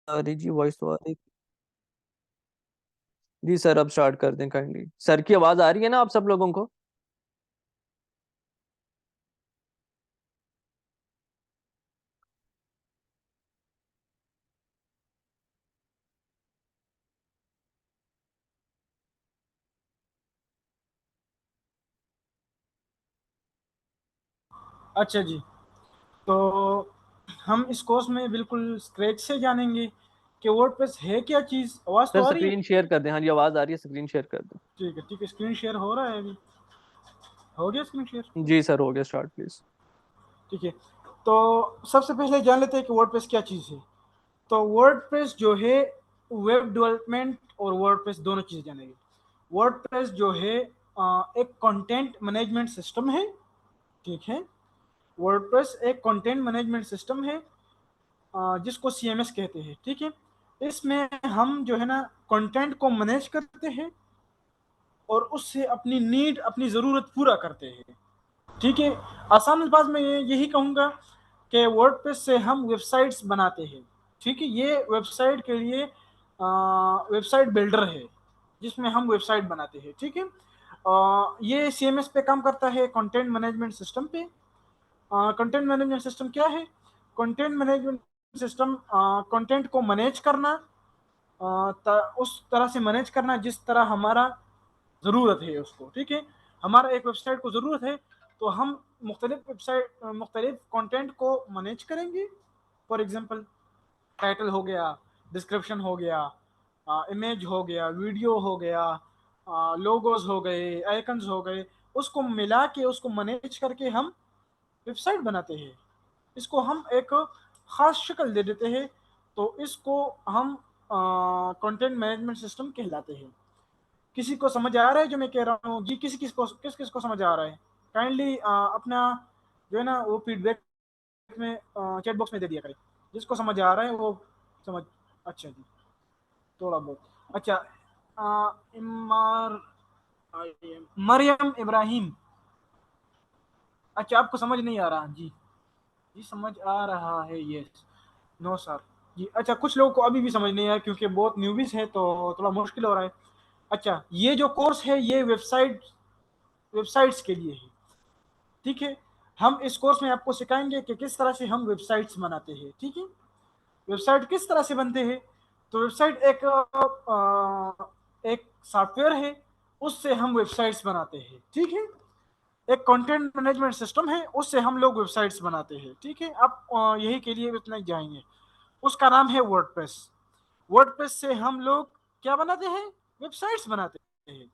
आ रही जी, वॉइस तो आ रही। जी सर, अब स्टार्ट कर दें काइंडली। सर की आवाज आ रही है ना आप सब लोगों को? अच्छा जी। तो हम इस कोर्स में बिल्कुल स्क्रैच से जानेंगे कि वर्डप्रेस है क्या चीज़। आवाज़ तो सर आ रही है? स्क्रीन शेयर कर दें। हाँ जी, आवाज आ रही है, स्क्रीन शेयर कर दें। ठीक है ठीक है, स्क्रीन शेयर हो रहा है अभी। हो गया स्क्रीन शेयर? जी सर, हो गया स्टार्ट प्लीज। ठीक है। तो सबसे पहले जान लेते हैं कि वर्डप्रेस क्या चीज़ है। तो वर्डप्रेस जो है, वेब डेवलपमेंट और वर्डप्रेस दोनों चीज़ें जानेंगे। वर्डप्रेस जो है एक कंटेंट मैनेजमेंट सिस्टम है। ठीक है। वर्डप्रेस एक कंटेंट मैनेजमेंट सिस्टम है, जिसको सीएमएस कहते हैं। ठीक है। इसमें हम जो है ना कंटेंट को मैनेज करते हैं और उससे अपनी नीड, अपनी ज़रूरत पूरा करते हैं। ठीक है। आसान अल्फाज में यही कहूँगा कि वर्डप्रेस से हम वेबसाइट्स बनाते हैं। ठीक है। ये वेबसाइट के लिए वेबसाइट बिल्डर है, जिसमें हम वेबसाइट बनाते हैं। ठीक है। ये सीएमएस पे काम करता है, कंटेंट मैनेजमेंट सिस्टम पे। कंटेंट मैनेजमेंट सिस्टम क्या है? कंटेंट मैनेजमेंट सिस्टम कंटेंट को मैनेज करना, उस तरह से मैनेज करना जिस तरह हमारा ज़रूरत है उसको। ठीक है। हमारा एक वेबसाइट को ज़रूरत है, तो हम मुख्तलिफ कंटेंट को मैनेज करेंगे। फॉर एग्जांपल, टाइटल हो गया, डिस्क्रिप्शन हो गया, इमेज हो गया, वीडियो हो गया, लोगोज हो गए, आइकन्स हो गए। उसको मिला के, उसको मैनेज करके हम वेबसाइट बनाते हैं। इसको हम एक ख़ास शक्ल दे देते हैं, तो इसको हम कंटेंट मैनेजमेंट सिस्टम कहलाते हैं। किसी को समझ आ रहा है जो मैं कह रहा हूँ जी? किस किस को समझ आ रहा है? काइंडली अपना जो है ना वो फीडबैक में चैट बॉक्स में दे दिया करें। जिसको समझ आ रहा है वो समझ। अच्छा जी, थोड़ा बहुत। अच्छा, इमार मरियम इब्राहिम। अच्छा, आपको समझ नहीं आ रहा? जी जी, समझ आ रहा है, यस। No sir. जी अच्छा, कुछ लोगों को अभी भी समझ नहीं आया क्योंकि बहुत न्यूबीज है, तो थोड़ा मुश्किल हो रहा है। अच्छा, ये जो कोर्स है ये वेबसाइट्स के लिए है। ठीक है। हम इस कोर्स में आपको सिखाएंगे कि किस तरह से हम वेबसाइट्स बनाते हैं। ठीक है। वेबसाइट किस तरह से बनते हैं? तो वेबसाइट एक सॉफ्टवेयर है, उससे हम वेबसाइट्स बनाते हैं। ठीक है। एक कंटेंट मैनेजमेंट सिस्टम है, उससे हम लोग वेबसाइट्स बनाते हैं। ठीक है। आप यही के लिए इतना ही जाएंगे। उसका नाम है वर्डप्रेस। वर्डप्रेस से हम लोग क्या बनाते हैं? वेबसाइट्स बनाते हैं।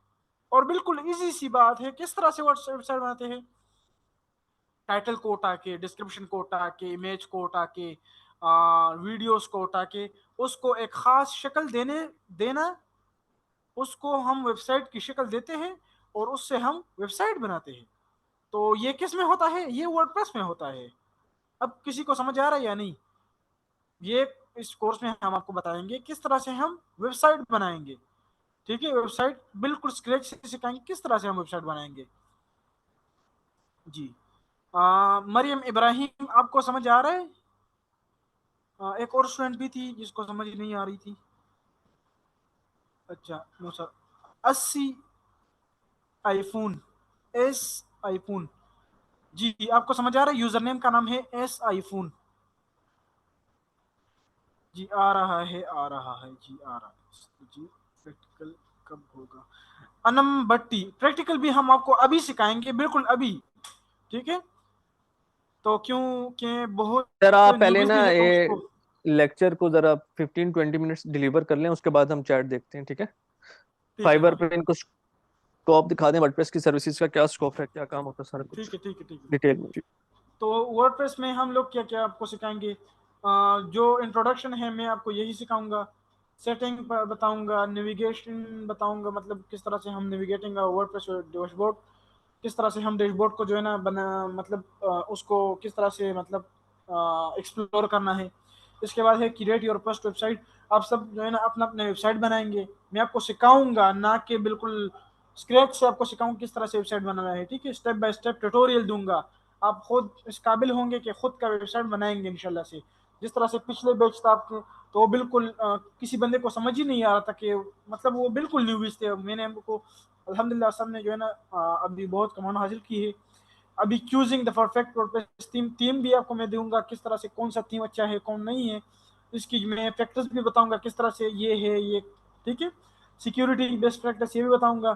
और बिल्कुल इजी सी बात है, किस तरह से वेबसाइट बनाते हैं? टाइटल को उठा के, डिस्क्रिप्शन को उठा के, इमेज को उठा के, वीडियोस को उठा के, उसको एक खास शक्ल देना, उसको हम वेबसाइट की शक्ल देते हैं और उससे हम वेबसाइट बनाते हैं। तो ये किस में होता है? ये वर्डप्रेस में होता है। अब किसी को समझ आ रहा है या नहीं? ये इस कोर्स में हम आपको बताएंगे किस तरह से हम वेबसाइट बनाएंगे। ठीक है। वेबसाइट बिल्कुल स्क्रैच से सिखाएंगे किस तरह से हम वेबसाइट बनाएंगे। जी। मरियम इब्राहिम, आपको समझ आ रहा है? एक और स्टूडेंट भी थी जिसको समझ नहीं आ रही थी। अच्छा, no sir. 80 iPhone, S iPhone. जी, आपको समझ आ रहा है? यूजर नेम का नाम है एस आईफोन। जी, आ रहा है, आ रहा है जी, आ रहा है जी। प्रैक्टिकल कब होगा? अनम भट्टी, प्रैक्टिकल भी हम आपको अभी सिखाएंगे, बिल्कुल अभी। ठीक है। तो क्योंकि बहुत सर आप पहले न्यूबीज ना भी है तो ये उसको। लेक्चर को जरा 15-20 मिनट्स डिलीवर कर लें, उसके बाद हम चैट देखते हैं, ठीक है? ठीक है। फाइबर हाँ, पे इनको स्कोप दिखा दें, वर्डप्रेस की सर्विसेज का क्या स्कोप है, क्या काम होता है, सारा कुछ ठीक है ठीक है ठीक है। डिटेल में जी। तो वर्डप्रेस में हम लोग क्या क्या आपको सिखाएंगे? जो इंट्रोडक्शन है मैं आपको यही सिखाऊंगा। सेटिंग बताऊंगा, नेविगेशन बताऊंगा, मतलब किस तरह से हम नेविगेटिंग वर्डप्रेस डैशबोर्ड, किस तरह से हम डैशबोर्ड को जो है ना बना, मतलब उसको किस तरह से मतलब एक्सप्लोर करना है। इसके बाद है क्रिएट योर फर्स्ट वेबसाइट। आप सब जो है ना अपना अपने वेबसाइट बनाएंगे। मैं आपको सिखाऊंगा, ना कि बिल्कुल स्क्रैच से आपको सिखाऊंगा किस तरह से वेबसाइट बनाना है। ठीक है। स्टेप बाय स्टेप ट्यूटोरियल दूंगा। आप खुद इस काबिल होंगे कि खुद का वेबसाइट बनाएंगे इंशाल्लाह से। जिस तरह से पिछले बैच था आपके, तो बिल्कुल किसी बंदे को समझ ही नहीं आ रहा था कि मतलब वो बिल्कुल न्यूबीज थे। मैंने हमको अल्हम्दुलिल्लाह सब ने जो है ना अभी बहुत कमाल हासिल की है। अभी choosing the perfect WordPress theme भी आपको मैं दूंगा, किस तरह से कौन सा थीम अच्छा है कौन नहीं है, इसकी मैं फैक्टर्स भी बताऊंगा किस तरह से ये है ये, ठीक है। सिक्योरिटी बेस्ट प्रैक्टिस ये भी बताऊंगा।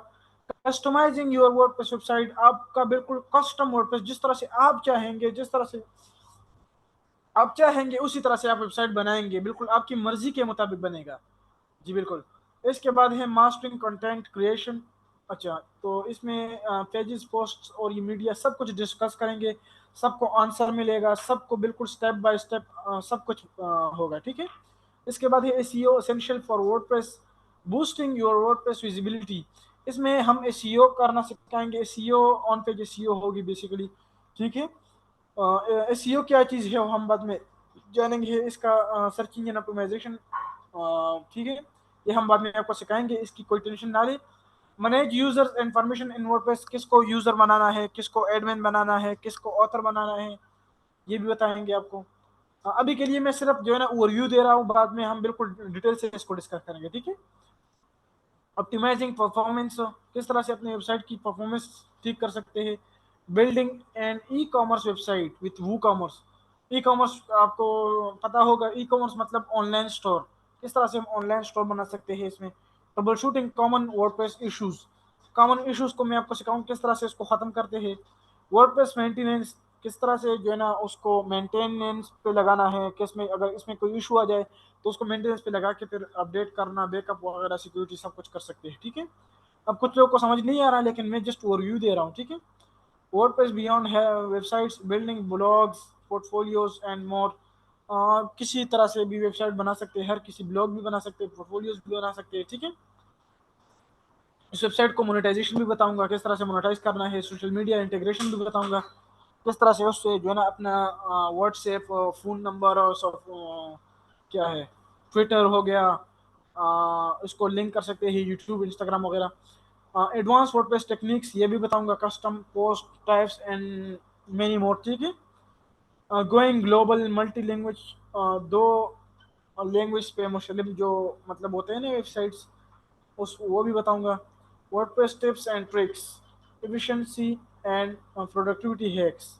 कस्टमाइजिंग योर वर्डप्रेस वेबसाइट, आपका बिल्कुल कस्टम वर्डप्रेस जिस तरह से आप चाहेंगे, जिस तरह से आप चाहेंगे उसी तरह से आप वेबसाइट बनाएंगे, बिल्कुल आपकी मर्जी के मुताबिक बनेगा। जी बिल्कुल। इसके बाद है मास्टरिंग कंटेंट क्रिएशन। अच्छा, तो इसमें पेजेस पोस्ट और ये मीडिया सब कुछ डिस्कस करेंगे, सबको आंसर मिलेगा, सबको बिल्कुल स्टेप बाय स्टेप सब कुछ होगा, ठीक है। इसके बाद है SEO essential for WordPress, boosting your WordPress visibility. इसमें हम एसईओ करना सिखाएंगे, एसईओ ऑन पेज एसईओ होगी बेसिकली, ठीक है। एसईओ क्या चीज़ है वो हम बाद में जानेंगे। इसका सर्च इंजन ऑप्टिमाइजेशन, ठीक है, ये हम बाद में आपको सिखाएंगे, इसकी कोई टेंशन ना ले। Manage users information in WordPress, किसको यूजर बनाना है, किसको एडमिन बनाना है, किसको ऑथर बनाना है, ये भी बताएंगे आपको। अभी के लिए मैं सिर्फ जो है ना ओवरव्यू दे रहा हूँ, बाद में हम बिल्कुल डिटेल से इसको डिस्कस करेंगे, ठीक है। ऑप्टिमाइजिंग परफॉर्मेंस, किस तरह से अपने वेबसाइट की परफॉर्मेंस ठीक कर सकते हैं। Building and e commerce website with woo commerce, e commerce आपको पता होगा, ई कॉमर्स मतलब ऑनलाइन स्टोर, किस तरह से हम ऑनलाइन स्टोर बना सकते हैं इसमें। Trouble shooting common WordPress issues, common issues को मैं आपको सिखाऊं किस तरह से इसको खत्म करते हैं। वर्डप्रेस मेंटेनेंस, किस तरह से जो है ना उसको मेंटेनेंस पे लगाना है, किस में अगर इसमें कोई इशू आ जाए तो उसको मेंटेनेंस पे लगा के फिर अपडेट करना, बैकअप वगैरह सिक्योरिटी सब कुछ कर सकते हैं, ठीक है। अब कुछ लोगों को समझ नहीं आ रहा है लेकिन मैं जस्ट ओवरव्यू दे रहा हूँ, ठीक है। वर्डप्रेस बियॉन्ड है websites, building blogs, portfolios and more. किसी तरह से भी वेबसाइट बना सकते हैं, हर किसी ब्लॉग भी बना सकते हैं, पोर्टफोलियोज भी बना सकते हैं, ठीक है। इस वेबसाइट को मोनेटाइजेशन भी बताऊंगा, किस तरह से मोनेटाइज करना है, सोशल मीडिया इंटीग्रेशन भी बताऊंगा, किस तरह से उससे जो है ना अपना व्हाट्सएप, फ़ोन नंबर और सब क्या है, ट्विटर हो गया, इसको लिंक कर सकते हैं यूट्यूब इंस्टाग्राम वगैरह। एडवांस वर्डप्रेस टेक्निक्स ये भी बताऊंगा, custom post types and many more, ठीक है। गोइंग ग्लोबल मल्टी लैंग्वेज, दो लैंग्वेज पे मुस्लिम जो मतलब होते हैं ना वेबसाइट्स, उस वो भी बताऊंगा। WordPress tips and tricks, efficiency and productivity hacks,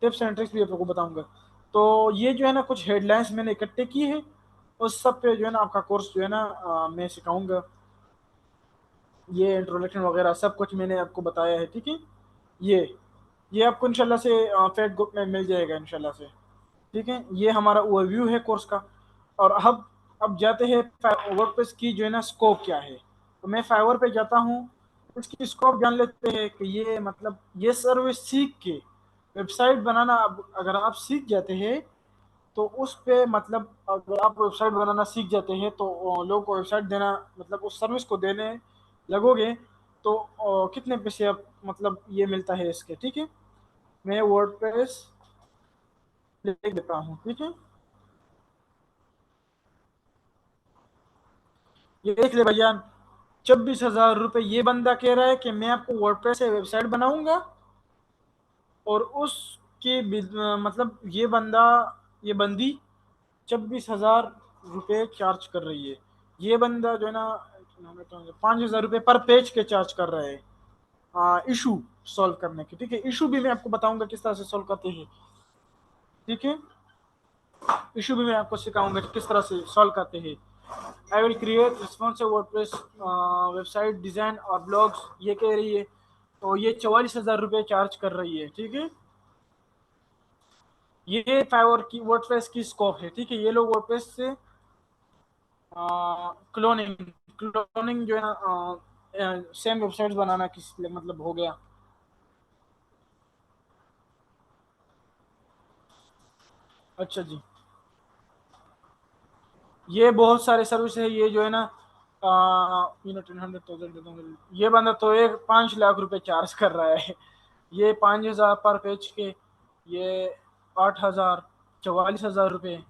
tips and tricks भी आपको बताऊंगा। तो ये जो है ना कुछ हेडलाइंस मैंने इकट्ठे की है, उस सब पे जो है ना आपका कोर्स जो है ना मैं सिखाऊंगा। ये इंट्रोडक्शन वगैरह सब कुछ मैंने आपको बताया है, ठीक है। ये आपको इंशाल्लाह से फेक ग्रुप में मिल जाएगा इंशाल्लाह से, ठीक है। ये हमारा ओवरव्यू है कोर्स का। और अब जाते हैं वर्डप्रेस की जो है ना स्कोप क्या है। तो मैं फाइवर पे जाता हूँ, इसकी स्कोप जान लेते हैं कि ये मतलब ये सर्विस सीख के वेबसाइट बनाना, अगर आप सीख जाते हैं तो उस पे मतलब अगर आप वेबसाइट बनाना सीख जाते हैं तो लोगों को वेबसाइट देना मतलब उस सर्विस को देने लगोगे तो कितने पैसे आप मतलब ये मिलता है इसके, ठीक है। मैं वर्डप्रेस लिख देता हूँ, ठीक है। ये देख ले भैया, 26,000 रुपये ये बंदा कह रहा है कि मैं आपको वर्डप्रेस से वेबसाइट बनाऊंगा, और उसके मतलब ये बंदा, ये बंदी 26,000 रुपये चार्ज कर रही है। ये बंदा जो है ना 5,000 रुपये पर पेज के चार्ज कर रहा है इशू सॉल्व करने के, ठीक है। इशू भी मैं आपको बताऊंगा किस तरह से सॉल्व करते हैं, ठीक है। इशू भी मैं आपको सिखाऊंगा किस तरह से सॉल्व करते हैं। I will create responsive WordPress website design और ब्लॉग्स, ये कह रही है। तो ये 44,000 रुपये चार्ज कर रही है, ठीक है। ये फाइवर की वर्डप्रेस की स्कोप है, ठीक है। ये लोग वर्डप्रेस से क्लोनिंग क्लोनिंग जो है ना सेम वेबसाइट्स बनाना किस मतलब हो गया। अच्छा जी, ये बहुत सारे सर्विस है, ये जो है ना यूनिट 100,000, ये बंदा तो एक 5 लाख रुपए चार्ज कर रहा है। ये 5,000 पर पेज के, ये 8,000, 44,000 रुपये,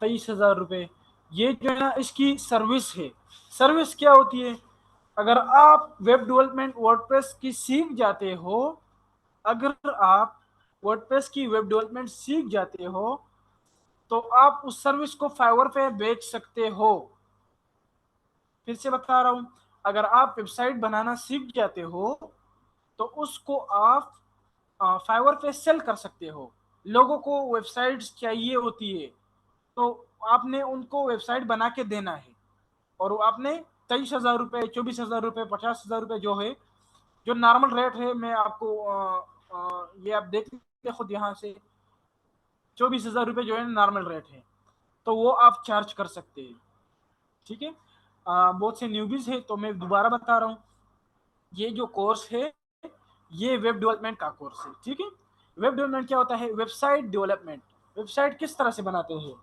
23,000 रुपये, ये जो है ना इसकी सर्विस है। सर्विस क्या होती है, अगर आप वेब डेवलपमेंट वर्डप्रेस की सीख जाते हो, अगर आप वर्डप्रेस की वेब डेवलपमेंट सीख जाते हो तो आप उस सर्विस को फाइवर पे बेच सकते हो। फिर से बता रहा हूं, अगर आप वेबसाइट बनाना सीख जाते हो तो उसको आप फाइवर पे सेल कर सकते हो। लोगों को वेबसाइट्स चाहिए होती है, तो आपने उनको वेबसाइट बना के देना है, और आपने 23,000 रुपये, 24,000 रुपये, 50,000 रुपये जो है, जो नॉर्मल रेट है, मैं आपको ये आप देख लीजिए खुद यहाँ से, 24,000 रुपये जो है नॉर्मल रेट है, तो वो आप चार्ज कर सकते हैं। ठीक है, बहुत से न्यूबीज है, तो मैं दोबारा बता रहा हूँ, ये जो कोर्स है ये वेब डेवलपमेंट का कोर्स है। ठीक है, वेब डेवलपमेंट क्या होता है? वेबसाइट डेवलपमेंट, वेबसाइट किस तरह से बनाते हैं।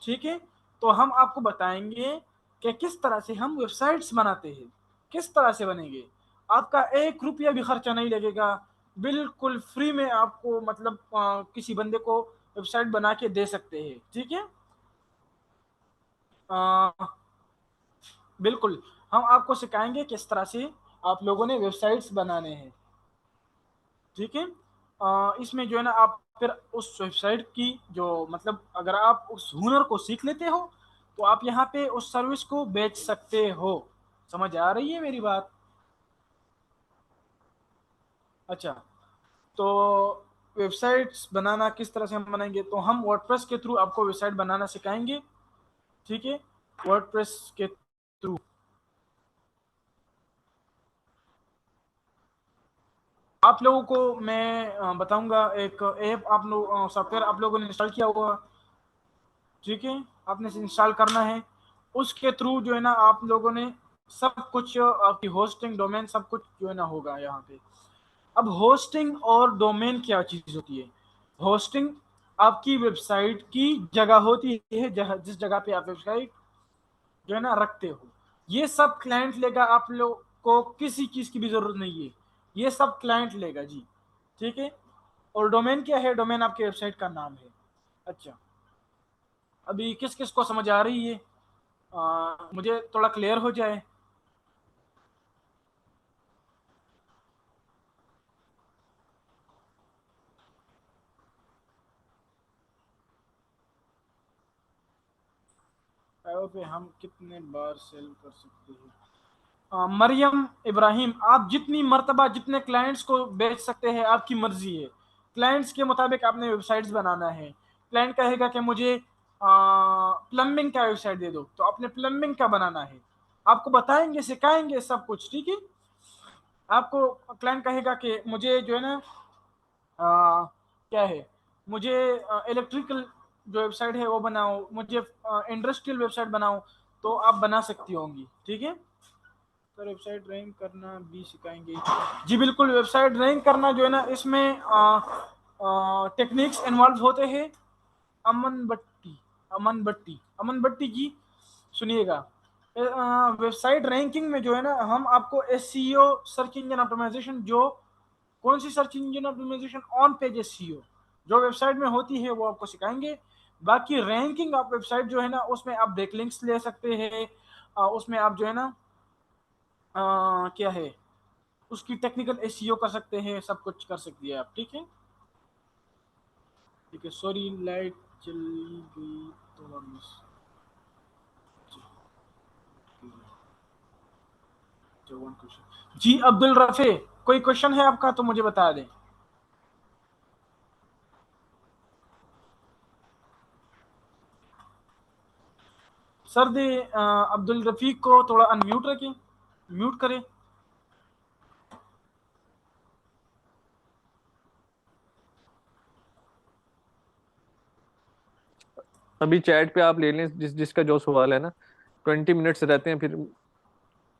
ठीक है, तो हम आपको बताएंगे कि किस तरह से हम वेबसाइट्स बनाते हैं, किस तरह से बनेंगे। आपका 1 रुपया भी खर्चा नहीं लगेगा, बिल्कुल फ्री में आपको, मतलब किसी बंदे को वेबसाइट बना के दे सकते हैं। ठीक है, बिल्कुल हम आपको सिखाएंगे किस तरह से आप लोगों ने वेबसाइट्स बनाने हैं। ठीक है, इसमें जो है ना, आप फिर उस वेबसाइट की जो, मतलब अगर आप उस हुनर को सीख लेते हो तो आप यहाँ पे उस सर्विस को बेच सकते हो। समझ आ रही है मेरी बात? अच्छा, तो वेबसाइट्स बनाना किस तरह से हम बनाएंगे, तो हम वर्डप्रेस के थ्रू आपको वेबसाइट बनाना सिखाएंगे। ठीक है, वर्डप्रेस के थ्रू आप लोगों को मैं बताऊंगा, एक ऐप आप लोग, सॉफ्टवेयर आप लोगों ने इंस्टॉल किया होगा। ठीक है, आपने इंस्टॉल करना है, उसके थ्रू जो है ना आप लोगों ने सब कुछ, आपकी होस्टिंग, डोमेन, सब कुछ जो है ना होगा यहाँ पे। अब होस्टिंग और डोमेन क्या चीज होती है? होस्टिंग आपकी वेबसाइट की जगह होती है, जिस जगह पे आप वेबसाइट जो है ना रखते हो, ये सब क्लाइंट लेगा, आप लोग को किसी चीज की भी जरूरत नहीं है, ये सब क्लाइंट लेगा जी। ठीक है, और डोमेन क्या है? डोमेन आपकी वेबसाइट का नाम है। अच्छा, अभी किस किस को समझ आ रही है? मुझे थोड़ा क्लियर हो जाए। फाइवर पे हम कितने बार सेल कर सकते हैं? मरियम इब्राहिम, आप जितनी मर्तबा, जितने क्लाइंट्स को बेच सकते हैं, आपकी मर्जी है। क्लाइंट्स के मुताबिक आपने वेबसाइट्स बनाना है। क्लाइंट कहेगा कि मुझे प्लम्बिंग का वेबसाइट दे दो, तो आपने प्लम्बिंग का बनाना है। आपको बताएंगे, सिखाएंगे सब कुछ। ठीक है, आपको क्लाइंट कहेगा कि मुझे जो है ना, क्या है, मुझे इलेक्ट्रिकल जो वेबसाइट है वो बनाओ, मुझे इंडस्ट्रियल वेबसाइट बनाओ, तो आप बना सकती होंगी। ठीक है, तो वेबसाइट रैंक करना भी सिखाएंगे जी। बिल्कुल, वेबसाइट रैंक करना जो है ना, इसमें टेक्निक्स इन्वॉल्व होते हैं। अमन भट्टी, अमन भट्टी जी, सुनिएगा, वेबसाइट रैंकिंग में जो है ना, हम आपको एसईओ, सर्च इंजन ऑप्टिमाइजेशन, जो कौन सी search engine optimisation, on page SEO जो वेबसाइट में होती है, वो आपको सिखाएंगे। बाकी रैंकिंग आप वेबसाइट जो है ना, उसमें आप बैकलिंक्स ले सकते हैं, उसमें आप जो है ना, क्या है, उसकी टेक्निकल एसईओ कर सकते हैं, सब कुछ कर सकती है आप। ठीक है, ठीक है, सॉरी लाइट चली गई, थोड़ा मिस। जी अब्दुल रफे, कोई क्वेश्चन है आपका तो मुझे बता दें। सर दे, अब्दुल रफीक को थोड़ा अनम्यूट रखें, म्यूट करें। अभी चैट पे आप ले लें जिसका जो सवाल है ना, 20 मिनट्स रहते हैं, फिर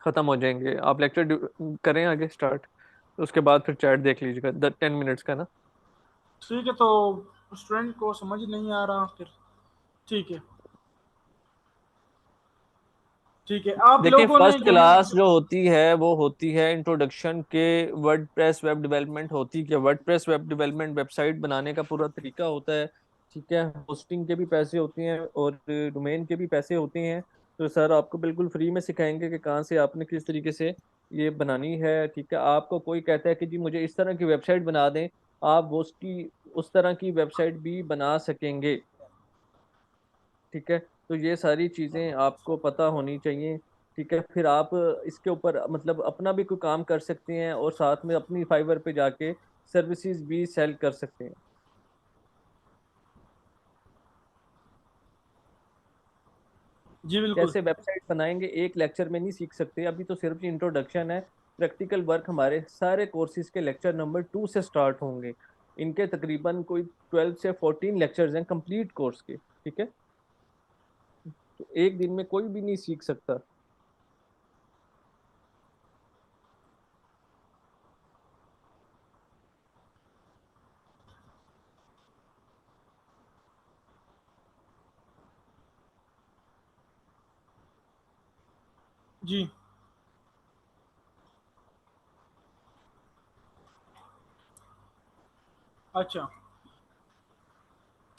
खत्म हो जाएंगे। आप लेक्चर करें आगे स्टार्ट, उसके बाद फिर चैट देख लीजिएगा 10 मिनट्स का ना। ठीक है, तो स्टूडेंट को समझ नहीं आ रहा फिर। ठीक है, ठीक है, आप देखिए, लोगों ने फर्स्ट जो है ना, क्लास जो होती है वो होती है इंट्रोडक्शन के वर्डप्रेस वेब डेवलपमेंट होती है। वर्डप्रेस वेब डेवलपमेंट वेबसाइट बनाने का पूरा तरीका होता है। ठीक है, होस्टिंग के भी पैसे होते हैं और डोमेन के भी पैसे होते हैं। तो सर आपको बिल्कुल फ्री में सिखाएंगे कि कहाँ से आपने किस तरीके से ये बनानी है। ठीक है, आपको कोई कहता है कि जी मुझे इस तरह की वेबसाइट बना दें, आप वो उसकी उस तरह की वेबसाइट भी बना सकेंगे। ठीक है, तो ये सारी चीजें आपको पता होनी चाहिए। ठीक है, फिर आप इसके ऊपर मतलब अपना भी कोई काम कर सकते हैं और साथ में अपनी फाइवर पे जाके सर्विसेज भी सेल कर सकते हैं। जी बिल्कुल। कैसे वेबसाइट बनाएंगे एक लेक्चर में नहीं सीख सकते, अभी तो सिर्फ इंट्रोडक्शन है। प्रैक्टिकल वर्क हमारे सारे कोर्सेज के लेक्चर नंबर 2 से स्टार्ट होंगे। इनके तकरीबन कोई 12 से 14 लेक्चर्स हैं कंप्लीट कोर्स के। ठीक है, तो एक दिन में कोई भी नहीं सीख सकता। जी। अच्छा,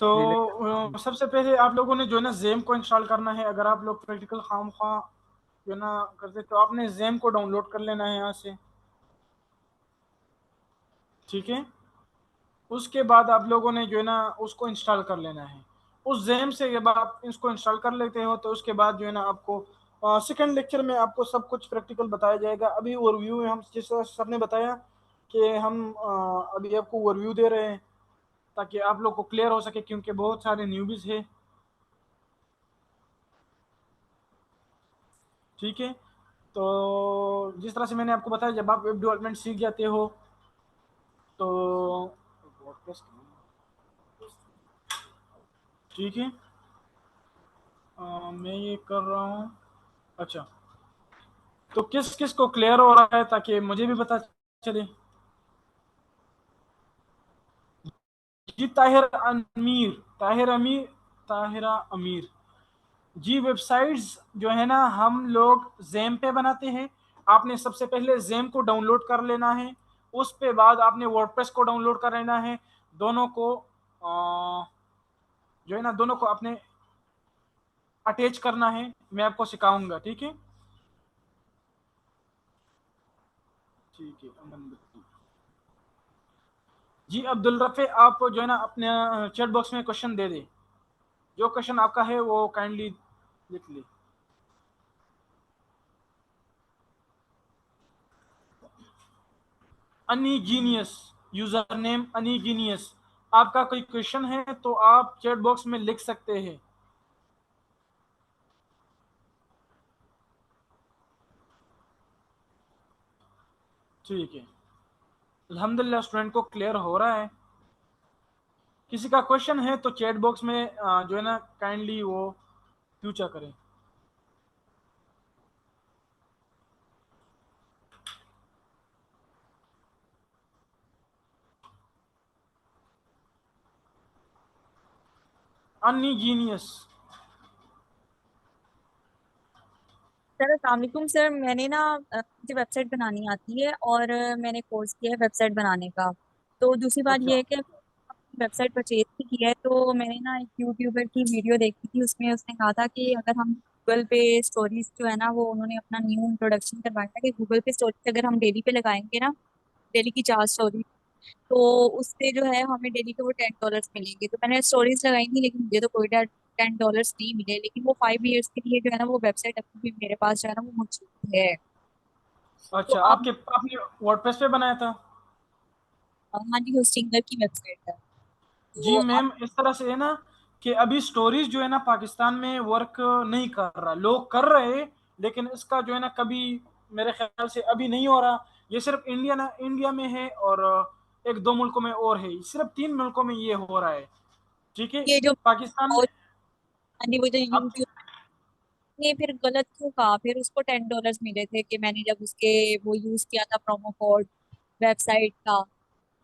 तो जी लेकिन सबसे पहले आप लोगों ने जो है ना जेम को इंस्टॉल करना है। अगर आप लोग प्रैक्टिकल खाम खा जो है ना करते तो आपने जेम को डाउनलोड कर लेना है यहाँ से। ठीक है, उसके बाद आप लोगों ने जो है ना उसको इंस्टॉल कर लेना है। उस जेम से जब आप इसको इंस्टॉल कर लेते हो तो उसके बाद जो है ना आपको सेकंड लेक्चर में आपको सब कुछ प्रैक्टिकल बताया जाएगा। अभी ओवरव्यू में हम जैसा सर ने बताया कि हम अभी आपको ओवरव्यू दे रहे हैं ताकि आप लोग को क्लियर हो सके, क्योंकि बहुत सारे न्यूबीज है। ठीक है, तो जिस तरह से मैंने आपको बताया, जब आप वेब डेवलपमेंट सीख जाते हो तो ठीक है, मैं ये कर रहा हूँ। अच्छा, तो किस किस को क्लियर हो रहा है ताकि मुझे भी पता चले। जी ताहिर अमीर, ताहिर अमीर, ताहिरा अमीर। जी वेबसाइट्स जो है ना हम लोग जेम पे बनाते हैं। आपने सबसे पहले जेम को डाउनलोड कर लेना है। उस पे बाद आपने वर्डप्रेस को डाउनलोड कर लेना है। दोनों को जो है ना दोनों को आपने अटैच करना है। मैं आपको सिखाऊंगा, ठीक है। ठीक है, जी अब्दुल रफे, आप जो है ना अपने चैट बॉक्स में क्वेश्चन दे दे। जो क्वेश्चन आपका है वो काइंडली लिख ले। अनीजीनियस, यूजर नेम अनीजीनियस। आपका कोई क्वेश्चन है तो आप चैट बॉक्स में लिख सकते हैं। ठीक है, अल्हम्दुलिल्लाह स्टूडेंट को क्लियर हो रहा है। किसी का क्वेश्चन है तो चैट बॉक्स में जो है ना काइंडली वो फ्यूचर करें। अनीजीनियस। सर अस्सलाम वालेकुम सर, मैंने ना मुझे वेबसाइट बनानी आती है और मैंने कोर्स किया है वेबसाइट बनाने का। तो दूसरी बात अच्छा। यह है कि वेबसाइट परचेज भी की है। तो मैंने ना एक यूट्यूबर की वीडियो देखी थी, उसमें उसने कहा था कि अगर हम गूगल पे स्टोरीज जो है ना, वो उन्होंने अपना न्यू इंट्रोडक्शन करवाया था कि गूगल पे स्टोरीज अगर हम डेली पे लगाएंगे ना, डेली की 4 स्टोरी, तो उससे जो है हमें डेली के वो $10 मिलेंगे। तो मैंने स्टोरीज लगाई थी लेकिन मुझे तो कोई $10 नहीं मिले, लेकिन वो 5 ईयर्स के लिए जो है ना वो वेबसाइट अभी भी मेरे पास जो है ना वो मौजूद है। तो अच्छा, आप, आपके आपने वर्डप्रेस पे बनाया था? हाँ जी, होस्टिंगर की वेबसाइट है। जी तो आप, मैम, इस तरह से है ना कि अभी स्टोरीज जो है ना पाकिस्तान में वर्क नहीं कर रहा। लोग कर रहे हैं लेकिन इसका जो है ना कभी मेरे ख्याल से अभी नहीं हो रहा। ये सिर्फ इंडिया में है और एक दो मुल्कों में और है। सिर्फ 3 मुल्कों में ये हो रहा है। ठीक है, ये जो, पाकिस्तान में। हाँ जी, वो जो अब यूट्यूब ने फिर गलत क्यों कहा? फिर उसको $10 मिले थे कि मैंने जब उसके वो यूज किया था प्रोमो कोड वेबसाइट का।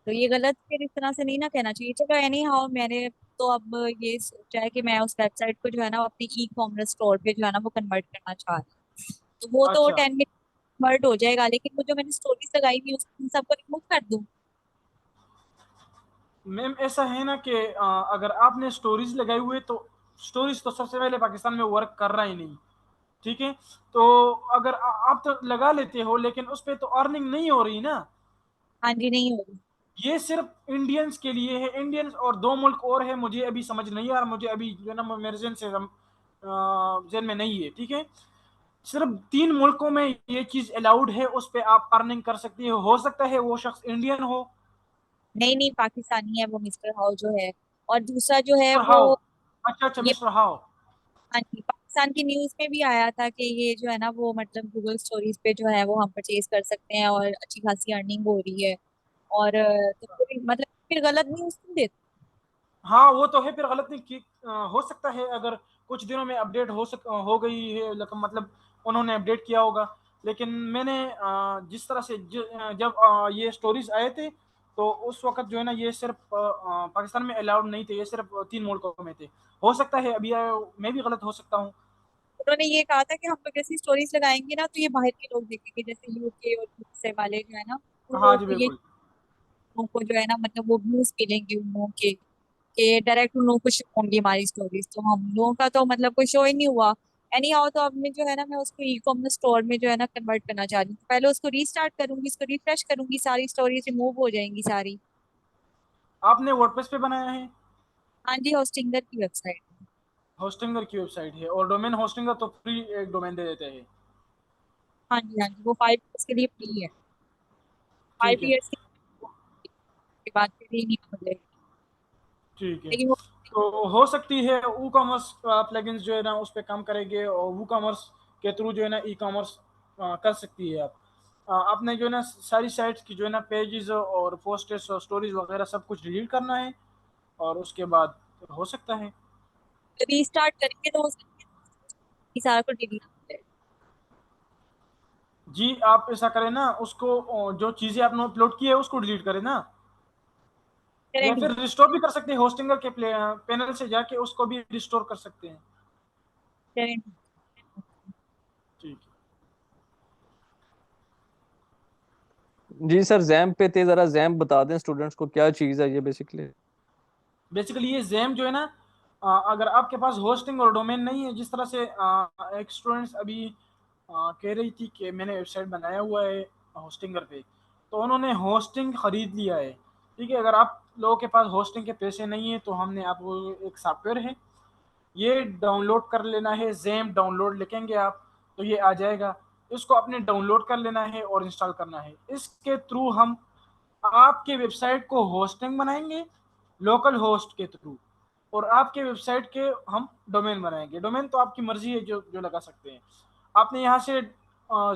तो ये गलत फिर इस तरह से नहीं ना कहना चाहिए। चलो एनी हाउ, मैंने तो अब ये सोचा है कि मैं उस वेबसाइट को जो है ना अपनी ई कॉमर्स स्टोर पे जो है ना वो कन्वर्ट करना चाह रही हूँ। तो वो तो अच्छा 10 में कन्वर्ट हो जाएगा, लेकिन वो जो मैंने स्टोरीज लगाई थी उन सबको रिमूव कर दूँ? मैम, ऐसा है ना कि अगर आपने स्टोरीज लगाई हुई है तो स्टोरीज तो सबसे पहले पाकिस्तान में वर्क कर रहा ही नहीं। ठीक है, तो अगर आप तो लगा लेते हो लेकिन उस पे तो अर्निंग नहीं हो रही ना। हाँ जी, नहीं होगी। ये सिर्फ इंडियंस के लिए है, इंडियंस और 2 मुल्क और है, मुझे अभी समझ नहीं आ रहा, मुझे अभी जो है ना मेरे ज़हन में नहीं है, ठीक है। सिर्फ 3 मुल्कों में ये चीज अलाउड है, उस पे आप अर्निंग कर सकती हो सकता है वो शख्स इंडियन हो। नहीं नहीं, पाकिस्तानी है वो मिस्टर हाउ जो है। और दूसरा जो है मिस्टर वो, हाउ, अच्छा अच्छा, ये, मिस्टर हाउ। हाँ जी, पाकिस्तान की न्यूज में भी आया था कि ये जो है ना वो मतलब गूगल स्टोरीज पे जो है वो हम परचेज कर सकते हैं और अच्छी खासी अर्निंग हो रही है। और तो फिर मतलब फिर गलत न्यूज क्यों देते? हाँ वो तो है, फिर गलत नहीं की, हो सकता है अगर कुछ दिनों में अपडेट हो गई है, मतलब उन्होंने अपडेट किया होगा। लेकिन मैंने जिस तरह से जब ये स्टोरीज आए थे, तो उस वक्त जो है ना ये सिर्फ पाकिस्तान में अलाउड नहीं थे, ये सिर्फ 3 मुल्कों में थे। हो सकता है अभी मैं भी गलत हो सकता हूँ। उन्होंने ये कहा था कि हम लोग ऐसी स्टोरीज लगाएंगे ना तो ये बाहर के लोग देखेंगे, जैसे यूके और यूएसए वाले जो है ना, हाँ वो जी ये बिल्कुल। उनको जो है ना मतलब वो व्यूज मिलेंगे उन लोगों के डायरेक्ट उन लोगों को शो होंगी हमारी स्टोरीज, तो हम लोगों का तो मतलब कोई शो ही नहीं हुआ। एनी हाउ, तो अब मैं जो है ना मैं उसको ई कॉमर्स स्टोर में जो है ना कन्वर्ट करना चाह रही हूँ। पहले उसको रीस्टार्ट करूंगी, इसको रिफ्रेश करूंगी, सारी स्टोरीज रिमूव हो जाएंगी सारी। आपने वर्डप्रेस पे बनाया है? हाँ जी, होस्टिंगर की वेबसाइट। होस्टिंगर की वेबसाइट है, और डोमेन होस्टिंगर तो फ्री एक डोमेन दे देते हैं। हाँ जी हाँ जी, वो 5 ईयर्स के लिए फ्री है। फाइव ठीक है। ईयर्स के बाद फिर ही नहीं हो जाएगी। ठीक है। लेकिन वो, तो हो सकती है ई कॉमर्स प्लगइन्स जो है ना उस पर काम करेंगे, और वो कॉमर्स के थ्रू जो है ना ई कॉमर्स कर सकती है आप। आपने जो है ना सारी साइट्स की जो है ना पेजेस और पोस्टर्स और स्टोरीज वगैरह सब कुछ डिलीट करना है, और उसके बाद हो सकता है। रीस्टार्ट करेंगे तो वो सारा कुछ डिलीट हो जाएगा। जी आप ऐसा करें ना, उसको जो चीज़ें आपने अपलोड की है उसको डिलीट करें ना, या करें फिर delete, रिस्टोर भी कर सकते हैं, होस्टिंगर के पैनल से जाके उसको भी रिस्टोर कर सकते हैं। करें delete। ठीक है। जी सर, जैम्प पे थे, जरा जैम्प बता दें स्टूडेंट्स को क्या चीज़ है ये बेसिकली। बेसिकली ये जैम जो है ना, अगर आपके पास होस्टिंग और डोमेन नहीं है, जिस तरह से एक स्टूडेंट्स अभी कह रही थी कि मैंने वेबसाइट बनाया हुआ है होस्टिंगर पे, तो उन्होंने होस्टिंग खरीद लिया है। ठीक है, अगर आप लोगों के पास होस्टिंग के पैसे नहीं है तो हमने आपको एक सॉफ्टवेयर है, ये डाउनलोड कर लेना है, जैम डाउनलोड लिखेंगे आप तो ये आ जाएगा। इसको आपने डाउनलोड कर लेना है और इंस्टॉल करना है। इसके थ्रू हम आपके वेबसाइट को होस्टिंग बनाएंगे, लोकल होस्ट के थ्रू, और आपके वेबसाइट के हम डोमेन बनाएंगे। डोमेन तो आपकी मर्जी है, जो जो लगा सकते हैं। आपने यहाँ से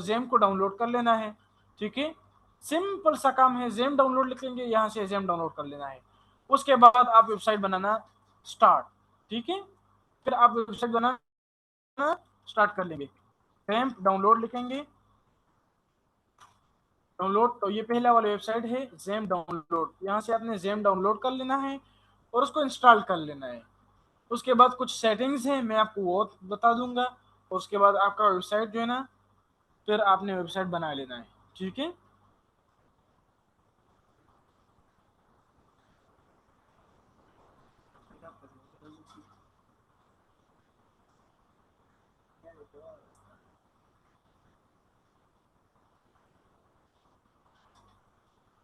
जेम को डाउनलोड कर लेना है। ठीक है, सिंपल सा काम है, जेम डाउनलोड लिख लेंगे, यहाँ से जेम डाउनलोड कर लेना है। उसके बाद आप वेबसाइट बनाना स्टार्ट। ठीक है, फिर आप वेबसाइट बनाना स्टार्ट कर लेंगे। जेम डाउनलोड लिखेंगे, डाउनलोड, तो ये पहला वाला वेबसाइट है जेम डाउनलोड, यहाँ से आपने जेम डाउनलोड कर लेना है और उसको इंस्टॉल कर लेना है। उसके बाद कुछ सेटिंग्स हैं, मैं आपको वो बता दूंगा, और उसके बाद आपका वेबसाइट जो है ना, फिर आपने वेबसाइट बना लेना है। ठीक है।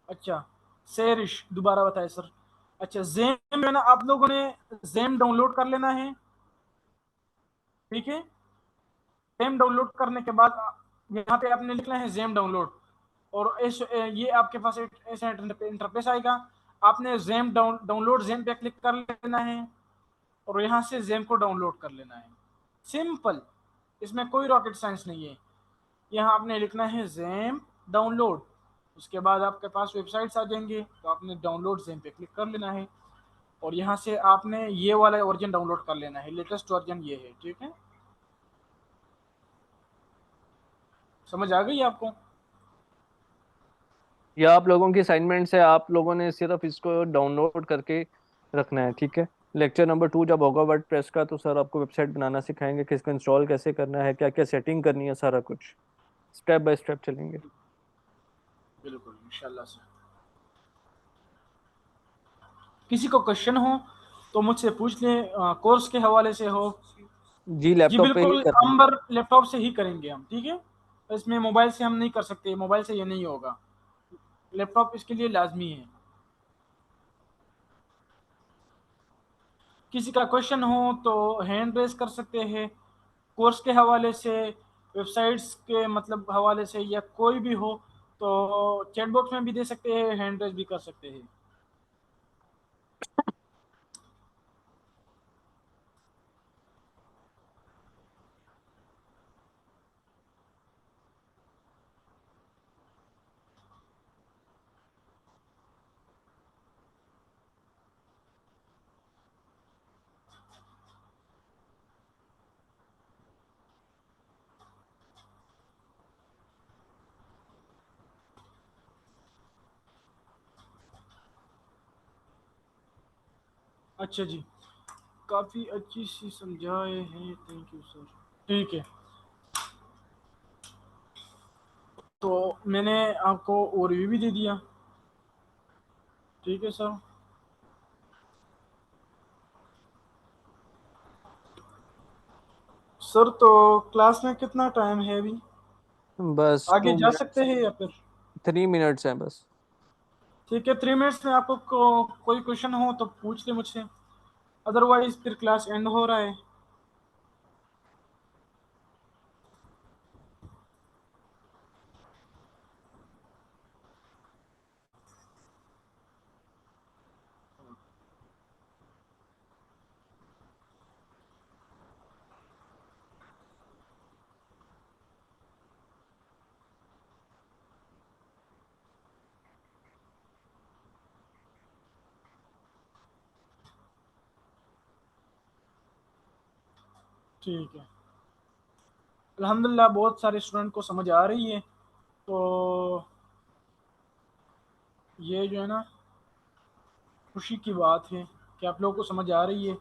अच्छा, शेरिश दोबारा बताए सर। अच्छा, जेम में ना आप लोगों ने जेम डाउनलोड कर लेना है। ठीक है, जेम डाउनलोड करने के बाद यहाँ पे आपने लिखना है जेम डाउनलोड, और ये आपके पास एक ऐसा इंटरफेस आएगा। आपने जेम डाउनलोड जेम पे क्लिक कर लेना है, और यहाँ से जेम को डाउनलोड कर लेना है। सिंपल, इसमें कोई रॉकेट साइंस नहीं है। यहाँ आपने लिखना है जेम डाउनलोड, उसके बाद आपके पास वेबसाइट्स आ जाएंगे, तो आपने डाउनलोड जेम पे क्लिक कर लेना है, और यहाँ से आपने ये वाला वर्जन डाउनलोड कर लेना है, लेटेस्ट वर्जन ये है। ठीक है, समझ आ गई आपको? ये आप लोगों की असाइनमेंट है, आप लोगों ने सिर्फ इसको डाउनलोड करके रखना है, ठीक है। लेक्चर नंबर 2 जब होगा वर्डप्रेस का, तो सर आपको वेबसाइट बनाना सिखाएंगे कि इसको इंस्टॉल कैसे करना है, क्या क्या सेटिंग करनी है, सारा कुछ स्टेप बाय स्टेप चलेंगे। बिल्कुल इंशाल्लाह से। किसी को क्वेश्चन हो तो मुझसे पूछ लें, कोर्स के हवाले से हो। जी जी लैपटॉप पे ही बिल्कुल, करना है। अंबर लैपटॉप से ही करेंगे हम। ठीक है, इसमें मोबाइल से हम नहीं कर सकते, मोबाइल से ये नहीं होगा, लैपटॉप इसके लिए लाजमी है। किसी का क्वेश्चन हो तो हैंड रेस कर सकते हैं, कोर्स के हवाले से, वेबसाइट्स के मतलब हवाले से, या कोई भी हो तो चैट बॉक्स में भी दे सकते हैं, हैंड रेस भी कर सकते हैं। अच्छा जी, काफ़ी अच्छी सी समझाए हैं, थैंक यू सर। ठीक है, तो मैंने आपको ओवरव्यू भी दे दिया। ठीक है सर। सर तो क्लास में कितना टाइम है अभी, बस आगे टू जा सकते मिनट्स हैं या फिर? 3 मिनट्स हैं बस। ठीक है, 3 मिनट्स में आपको कोई क्वेश्चन हो तो पूछ ले मुझसे, अदरवाइज फिर क्लास एंड हो रहा है। ठीक है, अल्हम्दुलिल्लाह बहुत सारे स्टूडेंट को समझ आ रही है, तो ये जो है ना खुशी की बात है कि आप लोगों को समझ आ रही है।